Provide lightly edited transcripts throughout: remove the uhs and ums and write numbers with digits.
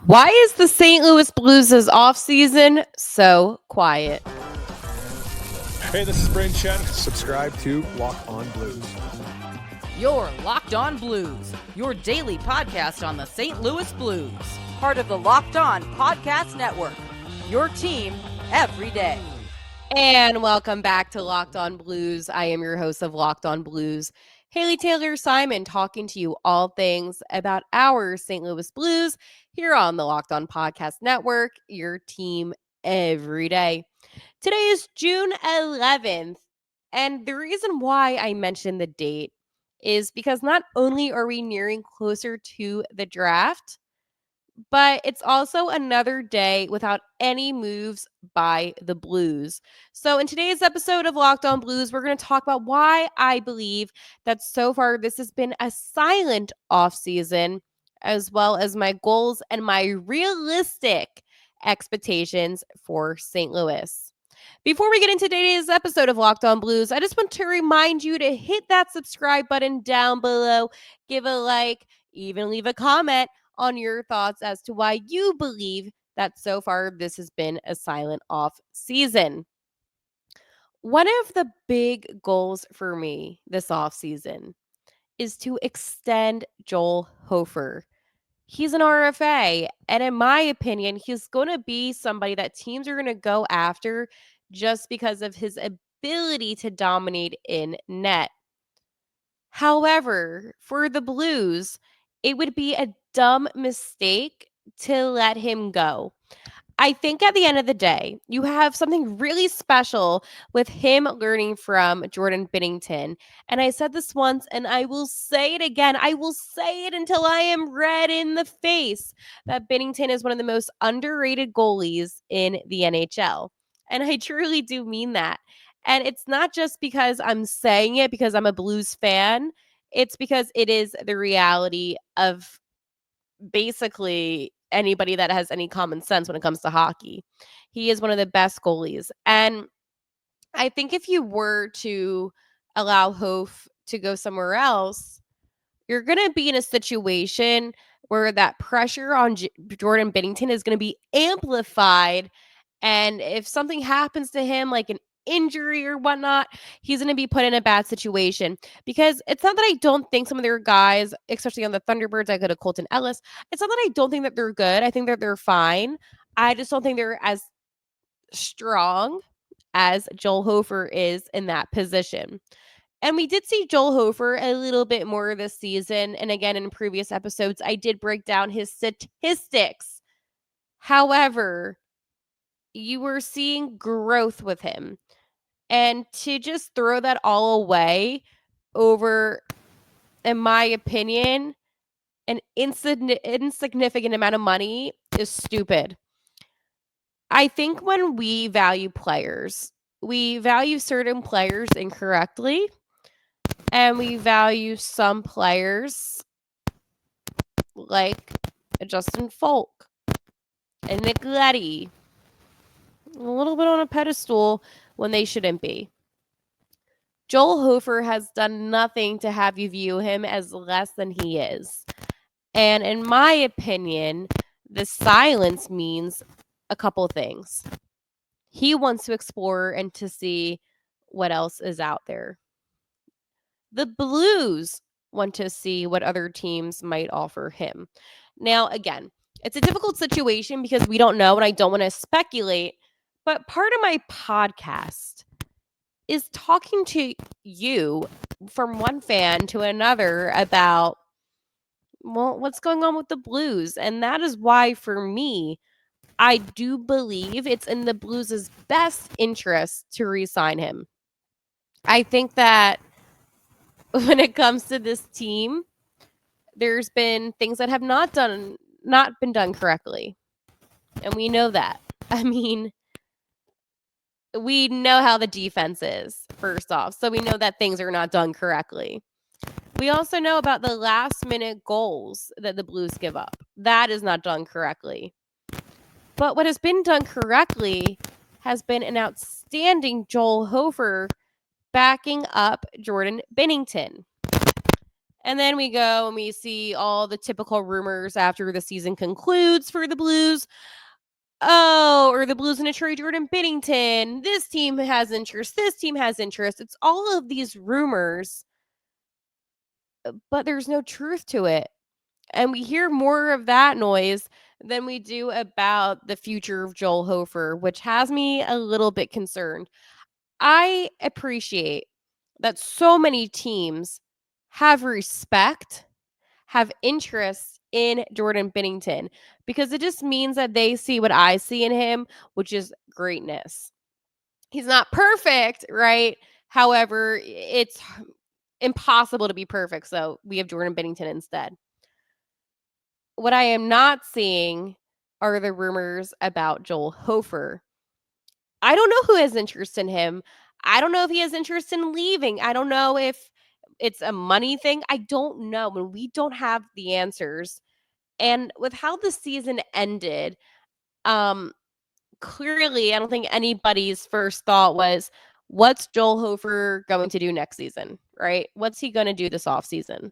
Why is the St. Louis Blues' offseason so quiet? Hey, this is Brain Chen. Subscribe to Locked On Blues. You're Locked On Blues, your daily podcast on the St. Louis Blues. Part of the Locked On Podcast Network, your team every day. And welcome back to Locked On Blues. I am your host of Locked On Blues, Haley Taylor Simon, talking to you all things about our St. Louis Blues here on the Locked On Podcast Network, your team every day. Today is June 11th, and the reason why I mentioned the date is because not only are we nearing closer to the draft, but it's also another day without any moves by the Blues. So in today's episode of Locked On Blues, we're going to talk about why I believe that so far this has been a silent offseason, as well as my goals and my realistic expectations for St. Louis. Before we get into today's episode of Locked On Blues, I just want to remind you to hit that subscribe button down below, give a like, even leave a comment on your thoughts as to why you believe that so far this has been a silent off season. One of the big goals for me this off season is to extend Joel Hofer. He's an RFA, and in my opinion, he's going to be somebody that teams are going to go after just because of his ability to dominate in net. However, for the Blues, it would be a dumb mistake to let him go. I think at the end of the day, you have something really special with him learning from Jordan Binnington. And I said this once, and I will say it again. I will say it until I am red in the face that Binnington is one of the most underrated goalies in the NHL. And I truly do mean that. And it's not just because I'm saying it because I'm a Blues fan. It's because it is the reality of basically anybody that has any common sense when it comes to hockey. He is one of the best goalies. And I think if you were to allow Hof to go somewhere else, you're going to be in a situation where that pressure on Jordan Binnington is going to be amplified. And if something happens to him, like an injury or whatnot, he's going to be put in a bad situation. Because it's not that I don't think some of their guys, especially on the Thunderbirds, I could have Colton Ellis. It's not that I don't think that they're good. I think that they're fine. I just don't think they're as strong as Joel Hofer is in that position. And we did see Joel Hofer a little bit more this season. And again, in previous episodes, I did break down his statistics. However, you were seeing growth with him. And to just throw that all away over, in my opinion, an insignificant amount of money is stupid. I think when we value players, we value certain players incorrectly, and we value some players like Justin Folk and Nick Leddy a little bit on a pedestal when they shouldn't be. Joel Hofer has done nothing to have you view him as less than he is. And in my opinion, the silence means a couple things. He wants to explore and to see what else is out there. The Blues want to see what other teams might offer him. Now, again, it's a difficult situation because we don't know, and I don't want to speculate, but part of my podcast is talking to you from one fan to another about, well, what's going on with the Blues. And that is why, for me, I do believe it's in the Blues' best interest to re-sign him. I think that when it comes to this team, there's been things that have not been done correctly. And we know that. I mean, we know how the defense is, first off. So we know that things are not done correctly. We also know about the last minute goals that the Blues give up. That is not done correctly. But what has been done correctly has been an outstanding Joel Hofer backing up Jordan Binnington. And then we go and we see all the typical rumors after the season concludes for the Blues. Oh, or the Blues in a trade Jordan Binnington. This team has interest. This team has interest. It's all of these rumors, but there's no truth to it. And we hear more of that noise than we do about the future of Joel Hofer, which has me a little bit concerned. I appreciate that so many teams have respect, have interest in Jordan Binnington, because it just means that they see what I see in him, which is greatness. He's not perfect, right? However, it's impossible to be perfect. So we have Jordan Binnington instead. What I am not seeing are the rumors about Joel Hofer. I don't know who has interest in him. I don't know if he has interest in leaving. I don't know if it's a money thing. I don't know. And we don't have the answers. And with how the season ended, clearly, I don't think anybody's first thought was, what's Joel Hofer going to do next season, right? What's he going to do this offseason?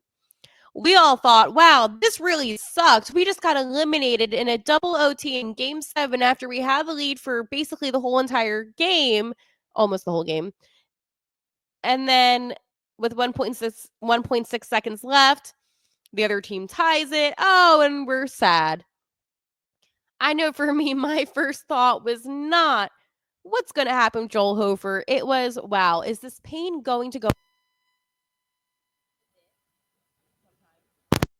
We all thought, wow, this really sucked. We just got eliminated in a double OT in game 7 after we had the lead for basically the whole entire game, almost the whole game. And then with 1.6 seconds left, the other team ties it. Oh, and we're sad. I know for me, my first thought was not, what's going to happen, Joel Hofer? It was, wow, is this pain going to go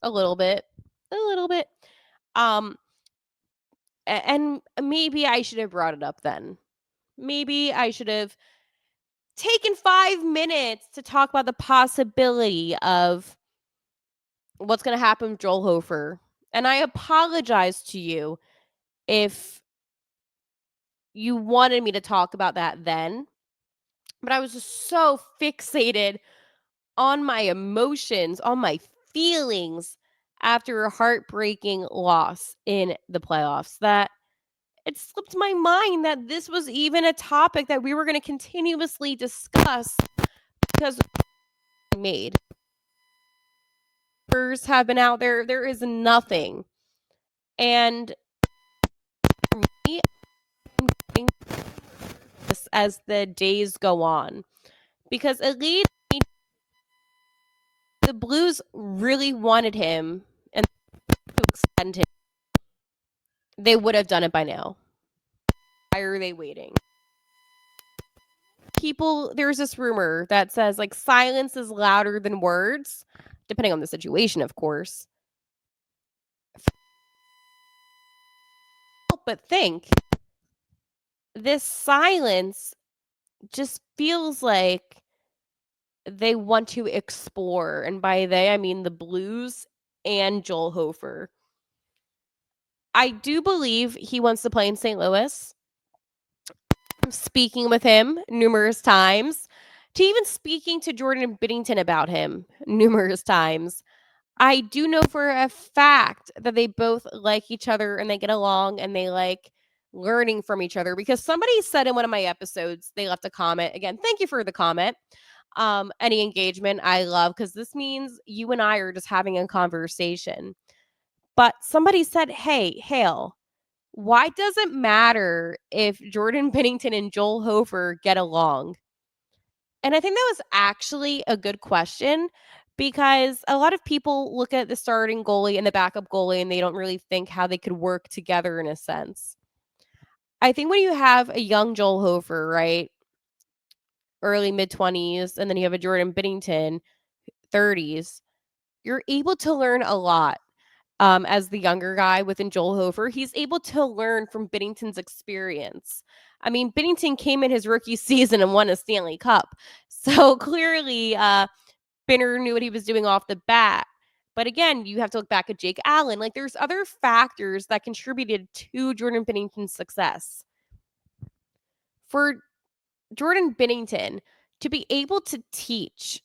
a little bit? A little bit. And maybe I should have brought it up then. Maybe I should have taken 5 minutes to talk about the possibility of what's going to happen with Joel Hofer. And I apologize to you if you wanted me to talk about that then. But I was just so fixated on my emotions, on my feelings after a heartbreaking loss in the playoffs that it slipped my mind that this was even a topic that we were going to continuously discuss because made have been out there. There is nothing. And for me, I'm getting this as the days go on because at least the Blues really wanted him and to extend him. They would have done it by now. Why are they waiting? There's this rumor that says like silence is louder than words, depending on the situation, of course. But think this silence just feels like they want to explore. And by they, I mean the Blues and Joel Hofer. I do believe he wants to play in St. Louis. I'm speaking with him numerous times, to even speaking to Jordan Binnington about him numerous times. I do know for a fact that they both like each other and they get along and they like learning from each other because somebody said in one of my episodes, they left a comment. Again, thank you for the comment. Any engagement I love because this means you and I are just having a conversation. But somebody said, hey, Hale, why does it matter if Jordan Binnington and Joel Hofer get along? And I think that was actually a good question because a lot of people look at the starting goalie and the backup goalie and they don't really think how they could work together in a sense. I think when you have a young Joel Hofer, right, early mid-20s, and then you have a Jordan Binnington, 30s, you're able to learn a lot. As the younger guy within Joel Hofer, he's able to learn from Binnington's experience. I mean, Binnington came in his rookie season and won a Stanley Cup. So clearly, Binner knew what he was doing off the bat. But again, you have to look back at Jake Allen. Like, there's other factors that contributed to Jordan Binnington's success. For Jordan Binnington to be able to teach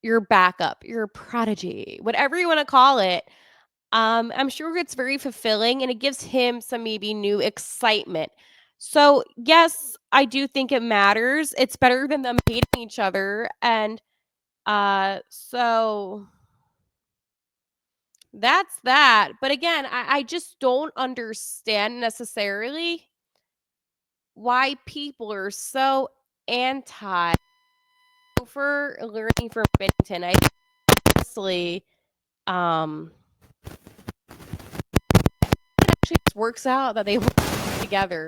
your backup, your prodigy, whatever you want to call it, I'm sure it's very fulfilling and it gives him some maybe new excitement. So, yes, I do think it matters. It's better than them hating each other. And So that's that. But again, I just don't understand necessarily why people are so anti for learning from Bennington. I honestly, it actually just works out that they work together.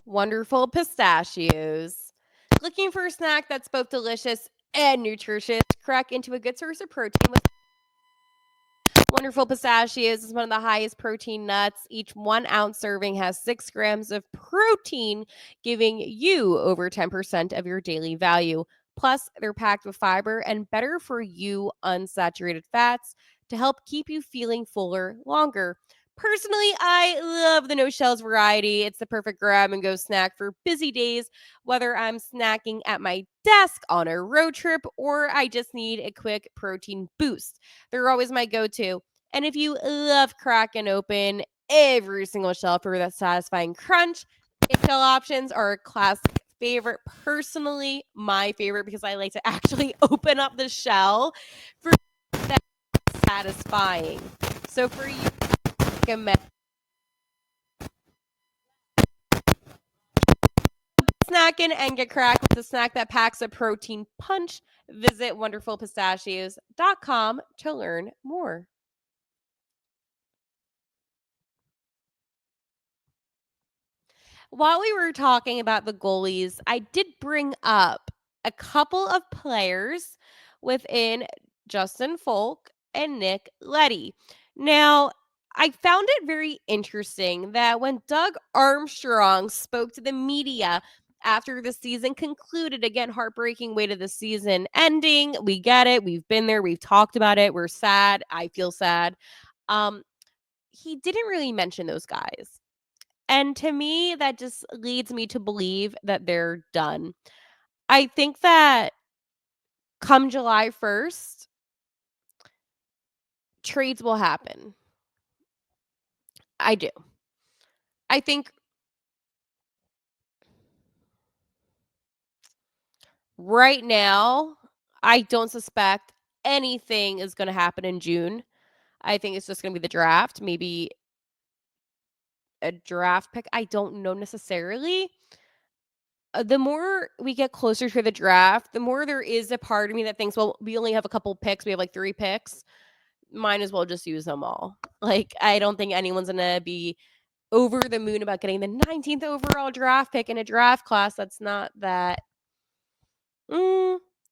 Wonderful pistachios. Looking for a snack that's both delicious and nutritious? Crack into a good source of protein with Wonderful Pistachios is one of the highest protein nuts. Each 1 ounce serving has 6 grams of protein, giving you over 10% of your daily value. Plus, they're packed with fiber and better for you unsaturated fats to help keep you feeling fuller longer. Personally, I love the no shells variety. It's the perfect grab and go snack for busy days, whether I'm snacking at my desk on a road trip or I just need a quick protein boost. They're always my go to. And if you love cracking open every single shell for that satisfying crunch, shell options are a classic favorite. Personally, my favorite because I like to actually open up the shell for that satisfying. So for you, recommend snackin' and get cracked with a snack that packs a protein punch. Visit wonderfulpistachios.com to learn more. While we were talking about the goalies, I did bring up a couple of players within Justin Folk and Nick Leddy. Now, I found it very interesting that when Doug Armstrong spoke to the media after the season concluded, again, heartbreaking way to the season ending. We get it. We've been there. We've talked about it. We're sad. I feel sad. Um, he didn't really mention those guys. And to me, that just leads me to believe that they're done. I think that come July 1st, trades will happen. I do. I think right now, I don't suspect anything is going to happen in June. I think it's just going to be the draft, maybe a draft pick. I don't know necessarily. The more we get closer to the draft, the more there is a part of me that thinks, well, we only have a couple picks. We have like 3 picks. Might as well just use them all. Like, I don't think anyone's gonna be over the moon about getting the 19th overall draft pick in a draft class that's not that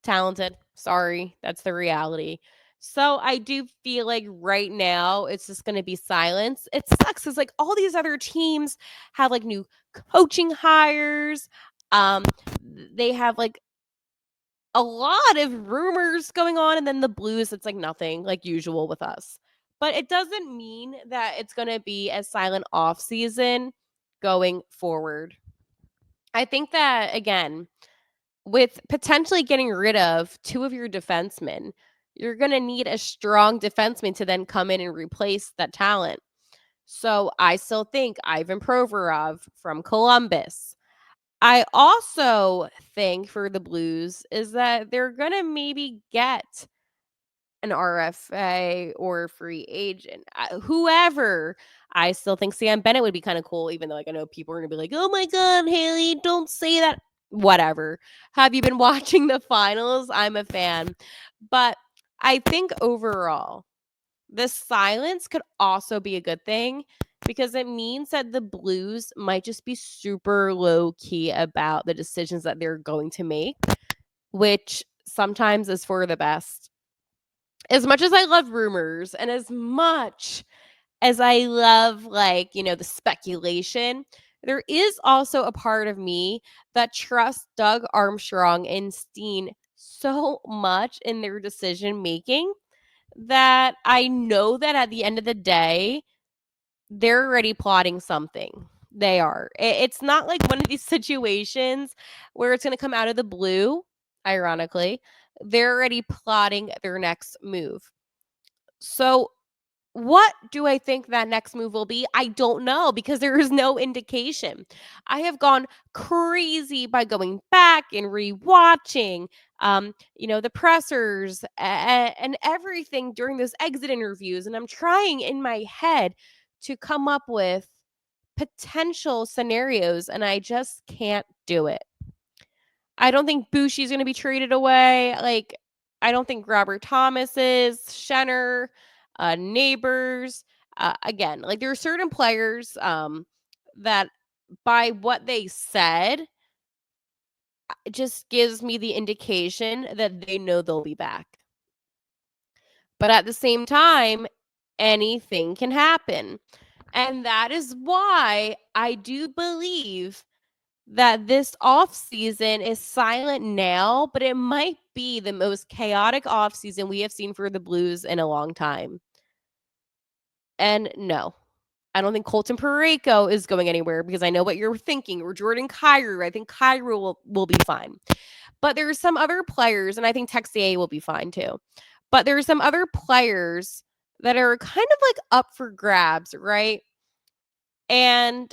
talented. Sorry, that's the reality. So I do feel like right now it's just going to be silence. It sucks because like all these other teams have like new coaching hires. Um, they have like a lot of rumors going on, and then the Blues, it's like nothing, like usual with us. But it doesn't mean that it's going to be a silent off season going forward. I think that again, with potentially getting rid of 2 of your defensemen, you're going to need a strong defenseman to then come in and replace that talent. So I still think Ivan Provorov from Columbus. I also think for the Blues is that they're going to maybe get an RFA or a free agent. Whoever. I still think Sam Bennett would be kind of cool, even though like I know people are going to be like, oh my God, Haley, don't say that. Whatever. Have you been watching the finals? I'm a fan. But I think overall, the silence could also be a good thing because it means that the Blues might just be super low key about the decisions that they're going to make, which sometimes is for the best. As much as I love rumors and as much as I love, like, the speculation, there is also a part of me that trusts Doug Armstrong and Steen so much in their decision making that I know that at the end of the day, they're already plotting something. They are. It's not like one of these situations where it's going to come out of the blue, ironically. They're already plotting their next move. So What do I think that next move will be? I don't know because there is no indication. I have gone crazy by going back and rewatching, the pressers and everything during those exit interviews. And I'm trying in my head to come up with potential scenarios, and I just can't do it. I don't think Bushi's going to be traded away. Like, I don't think Robert Thomas is, Shenner, Neighbors. Again, like there are certain players that by what they said, it just gives me the indication that they know they'll be back. But at the same time, anything can happen. And that is why I do believe that this off season is silent now, but it might be the most chaotic off season we have seen for the Blues in a long time. And no, I don't think Colton Parayko is going anywhere because I know what you're thinking. Or Jordan Kyrou. I think Kyrou will be fine. But there are some other players, and I think Texier will be fine too. But there are some other players that are kind of like up for grabs, right? And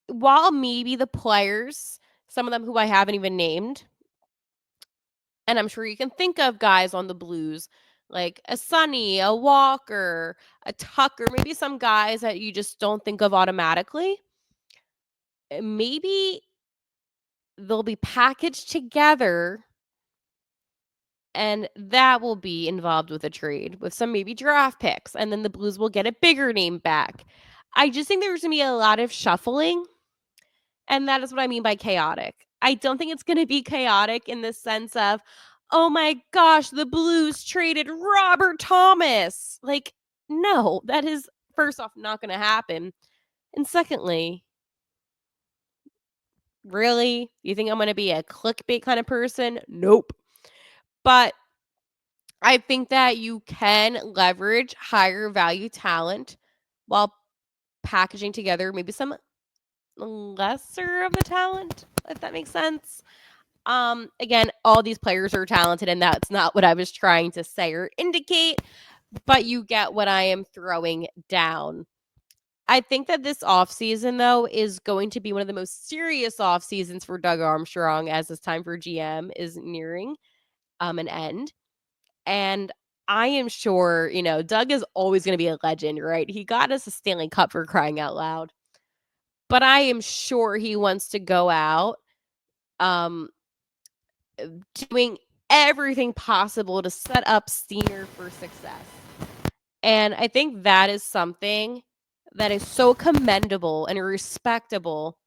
while maybe the players, some of them who I haven't even named, and I'm sure you can think of guys on the Blues like a Sonny, a Walker, a Tucker, maybe some guys that you just don't think of automatically. Maybe they'll be packaged together and that will be involved with a trade with some maybe draft picks. And then the Blues will get a bigger name back. I just think there's going to be a lot of shuffling. And that is what I mean by chaotic. I don't think it's going to be chaotic in the sense of, oh my gosh, the Blues traded Robert Thomas. Like, no, that is, first off, not going to happen. And secondly, really? You think I'm going to be a clickbait kind of person? Nope. But I think that you can leverage higher value talent while packaging together maybe some lesser of the talent, if that makes sense. Again, all these players are talented, and that's not what I was trying to say or indicate, but you get what I am throwing down. I think that this offseason, though, is going to be one of the most serious off seasons for Doug Armstrong as his time for GM is nearing an end. And I am sure, Doug is always going to be a legend, right? He got us a Stanley Cup for crying out loud. But I am sure he wants to go out doing everything possible to set up Steiner for success. And I think that is something that is so commendable and respectable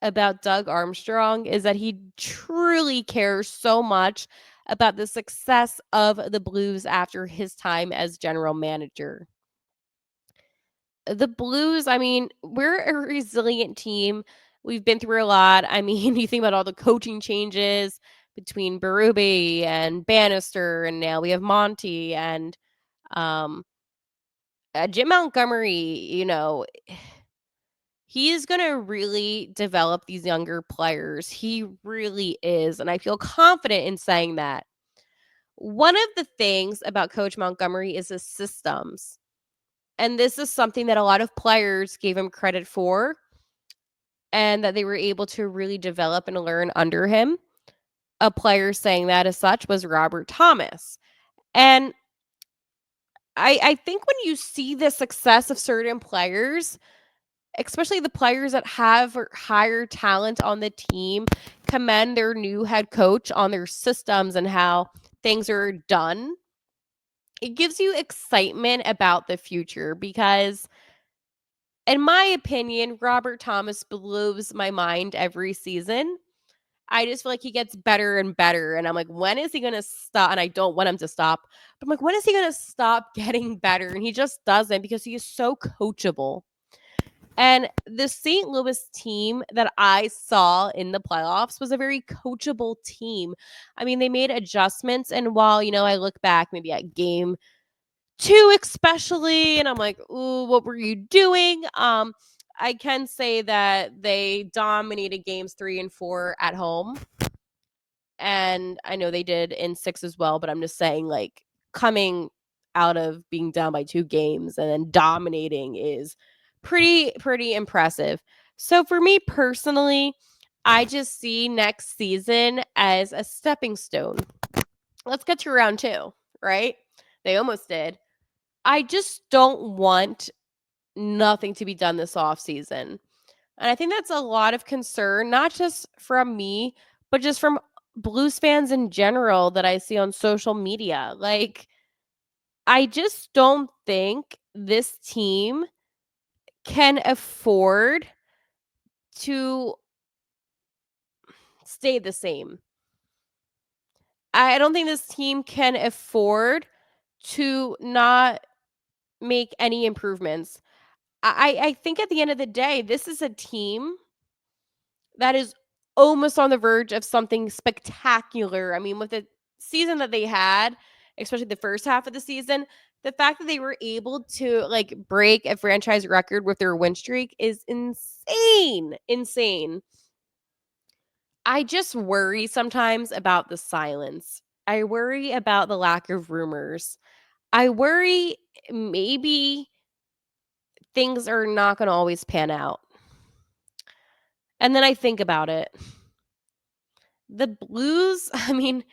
about Doug Armstrong is that he truly cares so much about the success of the Blues after his time as general manager. The Blues, I mean, we're a resilient team. We've been through a lot. I mean, you think about all the coaching changes between Berube and Bannister, and now we have Monty and Jim Montgomery. He is going to really develop these younger players. He really is. And I feel confident in saying that. One of the things about Coach Montgomery is his systems. And this is something that a lot of players gave him credit for and that they were able to really develop and learn under him. A player saying that as such was Robert Thomas. And I think when you see the success of certain players, especially the players that have higher talent on the team, commend their new head coach on their systems and how things are done. It gives you excitement about the future because, in my opinion, Robert Thomas blows my mind every season. I just feel like he gets better and better. And I'm like, when is he going to stop? And I don't want him to stop. But I'm like, when is he going to stop getting better? And he just doesn't because he is so coachable. And the St. Louis team that I saw in the playoffs was a very coachable team. I mean, they made adjustments. And while, I look back maybe at game 2 especially, and I'm like, ooh, what were you doing? I can say that they dominated games 3 and 4 at home. And I know they did in 6 as well, but I'm just saying, like, coming out of being down by 2 games and then dominating is pretty impressive. So for me personally, I just see next season as a stepping stone. Let's get to round 2, right? They almost did. I just don't want nothing to be done this offseason. And I think that's a lot of concern, not just from me, but just from Blues fans in general that I see on social media. Like, I just don't think this team can afford to stay the same. I don't think this team can afford to not make any improvements. I think at the end of the day, this is a team that is almost on the verge of something spectacular. I mean, with the season that they had, especially the first half of the season, the fact that they were able to like break a franchise record with their win streak is insane. Insane. I just worry sometimes about the silence. I worry about the lack of rumors. I worry maybe things are not going to always pan out. And then I think about it. The Blues, I mean,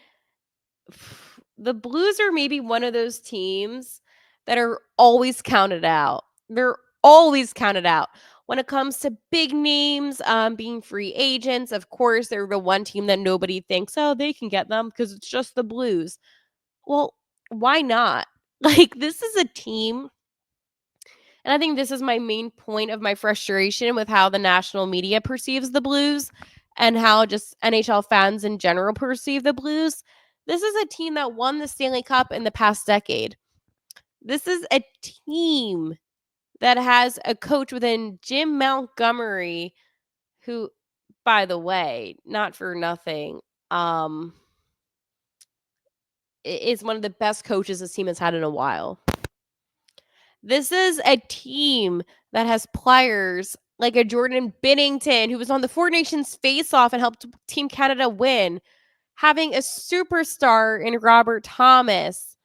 the Blues are maybe one of those teams that are always counted out. They're always counted out. When it comes to big names being free agents, of course, they're the one team that nobody thinks, oh, they can get them because it's just the Blues. Well, why not? Like, this is a team, and I think this is my main point of my frustration with how the national media perceives the Blues and how just NHL fans in general perceive the Blues. This is a team that won the Stanley Cup in the past decade. This is a team that has a coach within Jim Montgomery, who, by the way, not for nothing, um, is one of the best coaches this team has had in a while. This is a team that has players like a Jordan Binnington, who was on the Four Nations face-off and helped Team Canada win, having a superstar in Robert Thomas,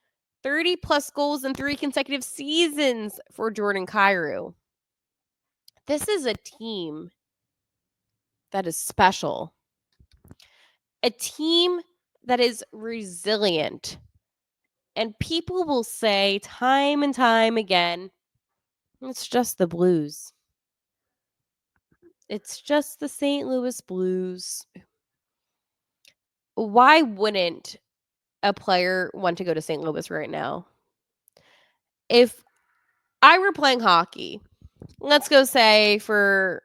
30-plus goals in 3 consecutive seasons for Jordan Kyrou. This is a team that is special. A team that is resilient. And people will say time and time again, it's just the Blues. It's just the St. Louis Blues. Why wouldn't a player want to go to St. Louis right now? If I were playing hockey, let's go say for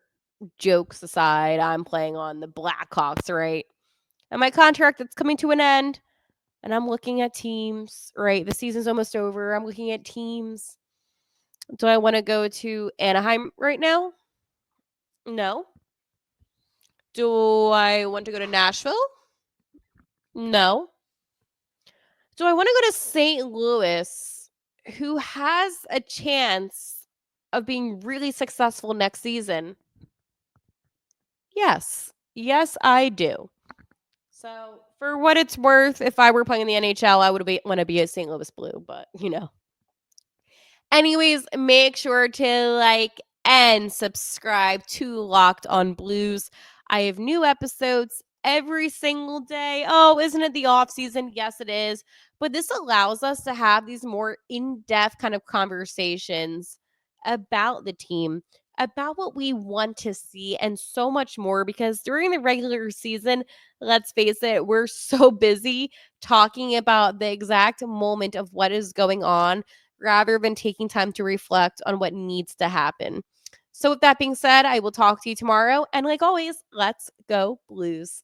jokes aside, I'm playing on the Blackhawks, right? And my contract that's coming to an end, and I'm looking at teams, right? The season's almost over. I'm looking at teams. Do I want to go to Anaheim right now? No. Do I want to go to Nashville? No. Do I want to go to St. Louis, who has a chance of being really successful next season? Yes. Yes, I do. So, for what it's worth, if I were playing in the NHL, I would want to be a St. Louis Blue, but you know. Anyways, make sure to like and subscribe to Locked on Blues. I have new episodes every single day. Oh, isn't it the off season? Yes, it is. But this allows us to have these more in-depth kind of conversations about the team, about what we want to see, and so much more. Because during the regular season, let's face it, we're so busy talking about the exact moment of what is going on rather than taking time to reflect on what needs to happen. So, with that being said, I will talk to you tomorrow. And like always, let's go Blues.